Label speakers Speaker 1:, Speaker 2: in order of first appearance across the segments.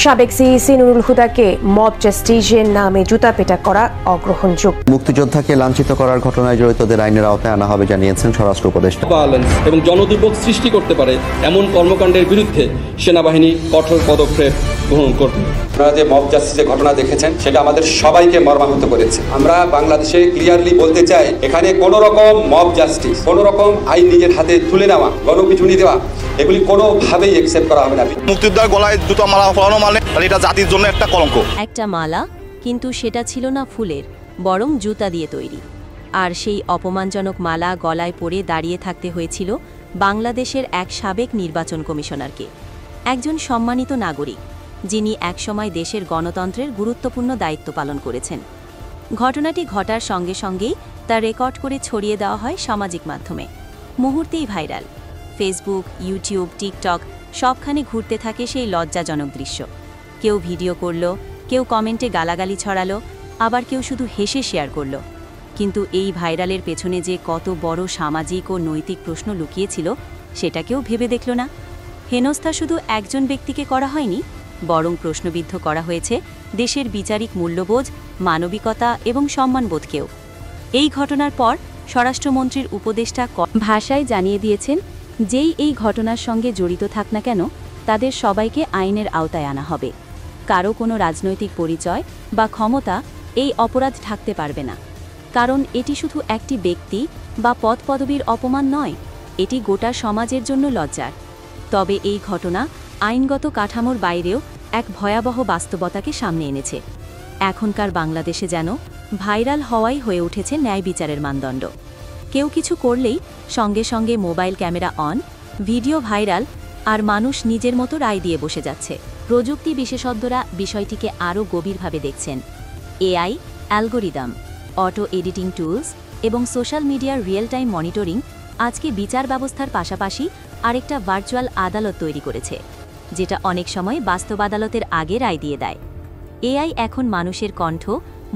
Speaker 1: সাবেক CEC Nurul হুদাকে mob জাস্টিসের নামে জুতাপেটা করা অগ্রহণযোগ্য।
Speaker 2: মুক্তিযোদ্ধাকে লাঞ্ছিত করার ঘটনায় জড়িতদের আইনের আওতায় আনা হবে জানিয়েছেন স্বরাষ্ট্র উপদেষ্টা।
Speaker 3: এবং জনদুর্ভোগ সৃষ্টি করতে পারে এমন কর্মকাণ্ডের বিরুদ্ধে সেনাবাহিনী কঠোর পদক্ষেপ গ্রহণ করবে।
Speaker 4: আপনারা যে মব জাস্টিসের ঘটনা দেখেছেন সেটা আমাদের সবাইকে মর্মাহত করেছে। আমরা বাংলাদেশে ক্লিয়ারলি বলতে চাই, এখানে কোনো রকম মব জাস্টিস, কোনো রকম আইন নিজের হাতে তুলে নেওয়া, গণপিটুনি দেওয়া, এগুলি কোনোভাবেই অ্যাকসেপ্ট করা হবে না।
Speaker 5: মুক্তিযোদ্ধার গলায় দুটো মালা পরানো মানে এটা জাতির জন্য একটা কলঙ্ক।
Speaker 6: একটা মালা, কিন্তু সেটা ছিল না ফুলের, বরং জুতা দিয়ে তৈরি। আর সেই অপমানজনক মালা গলায় পরে দাঁড়িয়ে থাকতে হয়েছিল বাংলাদেশের এক সাবেক নির্বাচন কমিশনারকে, একজন সম্মানিত নাগরিক যিনি একসময় দেশের গণতন্ত্রের গুরুত্বপূর্ণ দায়িত্ব পালন করেছেন। ঘটনাটি ঘটার সঙ্গে সঙ্গেই তা রেকর্ড করে ছড়িয়ে দেওয়া হয় সামাজিক মাধ্যমে। মুহূর্তেই ভাইরাল। ফেসবুক, ইউটিউব, টিকটক সবখানে ঘুরতে থাকে সেই লজ্জাজনক দৃশ্য। কেউ ভিডিও করল, কেউ কমেন্টে গালাগালি ছড়ালো, আবার কেউ শুধু হেসে শেয়ার করল। কিন্তু এই ভাইরালের পেছনে যে কত বড় সামাজিক ও নৈতিক প্রশ্ন লুকিয়েছিল সেটা কেউ ভেবে দেখল না। হেনস্থা শুধু একজন ব্যক্তিকে করা হয়নি, বরং প্রশ্নবিদ্ধ করা হয়েছে দেশের বিচারিক মূল্যবোধ, মানবিকতা এবং সম্মানবোধকেও। এই ঘটনার পর স্বরাষ্ট্রমন্ত্রীর উপদেষ্টা ভাষায় জানিয়ে দিয়েছেন, যেই এই ঘটনার সঙ্গে জড়িত থাক না কেন তাদের সবাইকে আইনের আওতায় আনা হবে। কারো কোনো রাজনৈতিক পরিচয় বা ক্ষমতা এই অপরাধ ঢাকতে পারবে না, কারণ এটি শুধু একটি ব্যক্তি বা পদপদবীর অপমান নয়, এটি গোটা সমাজের জন্য লজ্জার। তবে এই ঘটনা আইনগত কাঠামোর বাইরেও এক ভয়াবহ বাস্তবতাকে সামনে এনেছে। এখনকার বাংলাদেশে যেন ভাইরাল হওয়াই হয়ে উঠেছে ন্যায় বিচারের মানদণ্ড। কেউ কিছু করলেই সঙ্গে সঙ্গে mobile camera on, video viral, আর মানুষ নিজের মতো রায় দিয়ে বসে যাচ্ছে। প্রযুক্তি বিশেষজ্ঞরা বিষয়টিকে আরও গভীরভাবে দেখছেন। AI, algorithm, auto editing tools এবং সোশ্যাল মিডিয়ার রিয়েল টাইম মনিটরিং আজকে বিচার ব্যবস্থার পাশাপাশি আরেকটা ভার্চুয়াল আদালত তৈরি করেছে, যেটা অনেক সময় বাস্তব আদালতের আগে রায় দিয়ে দেয়। এআই এখন মানুষের কণ্ঠ,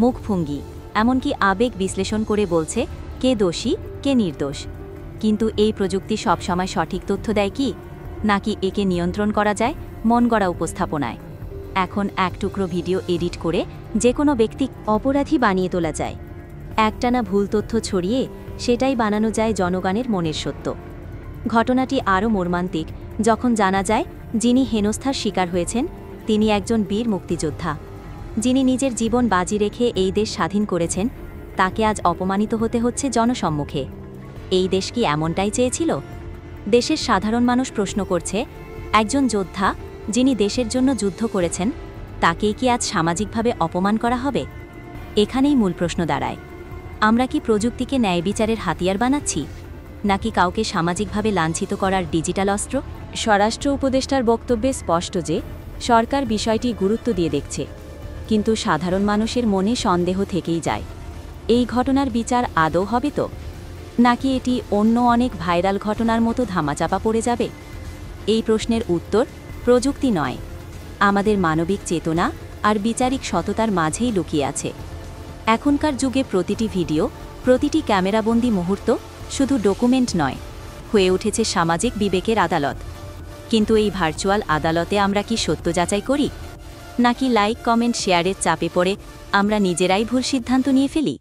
Speaker 6: মুখভঙ্গি, এমনকি আবেগ বিশ্লেষণ করে বলছে কে দোষী, কে নির্দোষ। কিন্তু এই প্রযুক্তি সবসময় সঠিক তথ্য দেয় কি, নাকি একে নিয়ন্ত্রণ করা যায় মন গড়া উপস্থাপনায়? এখন এক টুকরো ভিডিও এডিট করে যে কোনো ব্যক্তি অপরাধী বানিয়ে তোলা যায়। একটানা ভুল তথ্য ছড়িয়ে সেটাই বানানো যায় জনগণের মনের সত্য। ঘটনাটি আরও মর্মান্তিক যখন জানা যায় যিনি হেনস্থার শিকার হয়েছেন তিনি একজন বীর মুক্তিযোদ্ধা, যিনি নিজের জীবন বাজি রেখে এই দেশ স্বাধীন করেছেন। তাকে আজ অপমানিত হতে হচ্ছে জনসম্মুখে। এই দেশ কি এমনটাই চেয়েছিল? দেশের সাধারণ মানুষ প্রশ্ন করছে, একজন যোদ্ধা যিনি দেশের জন্য যুদ্ধ করেছেন তাকেই কি আজ সামাজিকভাবে অপমান করা হবে? এখানেই মূল প্রশ্ন দাঁড়ায়, আমরা কি প্রযুক্তিকে ন্যায় বিচারের হাতিয়ার বানাচ্ছি, নাকি কাউকে সামাজিকভাবে লাঞ্ছিত করার ডিজিটাল অস্ত্র? স্বরাষ্ট্র উপদেষ্টার বক্তব্যে স্পষ্ট যে সরকার বিষয়টি গুরুত্ব দিয়ে দেখছে, কিন্তু সাধারণ মানুষের মনে সন্দেহ থেকেই যায়। এই ঘটনার বিচার আদৌ হবে তো, নাকি এটি অন্য অনেক ভাইরাল ঘটনার মতো ধামাচাপা পড়ে যাবে? এই প্রশ্নের উত্তর প্রযুক্তি নয়, আমাদের মানবিক চেতনা আর বিচারিক সততার মাঝেই লুকিয়ে আছে। এখনকার যুগে প্রতিটি ভিডিও, প্রতিটি ক্যামেরাবন্দি মুহূর্ত শুধু ডকুমেন্ট নয়, হয়ে উঠেছে সামাজিক বিবেকের আদালত। কিন্তু এই ভার্চুয়াল আদালতে আমরা কি সত্য যাচাই করি, নাকি লাইক, কমেন্ট, শেয়ারের চাপে পড়ে আমরা নিজেরাই ভুল সিদ্ধান্ত নিয়ে ফেলি?